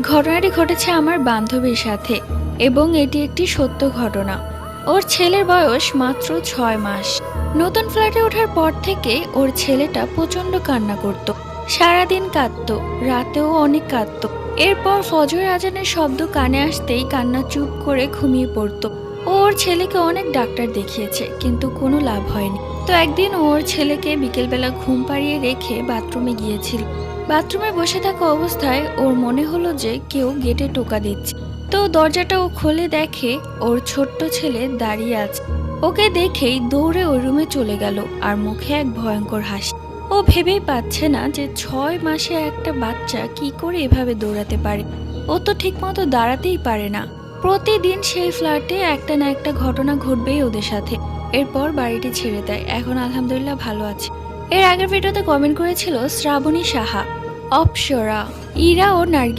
ঘটনাটি ঘটেছে আমার বান্ধবীর সাথে এবং এটি একটি সত্য ঘটনা। ওর ছেলের বয়স মাত্র 6 মাস। নতুন ফ্ল্যাটে ওঠার পর থেকে ওর ছেলেটা প্রচন্ড কান্না করত, সারাদিন কাঁদতো, রাতেও অনেক কাঁদতো। এরপর ফজর আজানের শব্দ কানে আসতেই কান্না চুপ করে ঘুমিয়ে পড়তো। ও ওর ছেলেকে অনেক ডাক্তার দেখিয়েছে, কিন্তু কোনো লাভ হয়নি। তো একদিন ও ওর ছেলেকে বিকেলবেলা ঘুম পাড়িয়ে রেখে বাথরুমে গিয়েছিল। বাথরুমে বসে থাকা অবস্থায় ওর মনে হলো যে কেউ গেটে টোকা দিচ্ছে। তো দরজাটা ও খুলে দেখে ওর ছোট্ট ছেলে দাঁড়িয়ে আছে। ওকে দেখেই দৌড়ে ওই রুমে চলে গেল, আর মুখে এক ভয়ঙ্কর হাসি। ও ভেবেই পাচ্ছে না যে 6 মাসে একটা বাচ্চা কি করে এভাবে দৌড়াতে পারে। ও তো ঠিকমতো দাঁড়াতেই পারে না। প্রতিদিন সেই ফ্ল্যাটে একটা না একটা ঘটনা ঘটবেই ওদের সাথে। এরপর বাড়িটি ছেড়ে দেয়, এখন আলহামদুলিল্লাহ ভালো আছে। এর আগের ভিডিওতে কমেন্ট করেছিল শ্রাবণী সাহা, অপসরা, ইরা ও নার্গিস।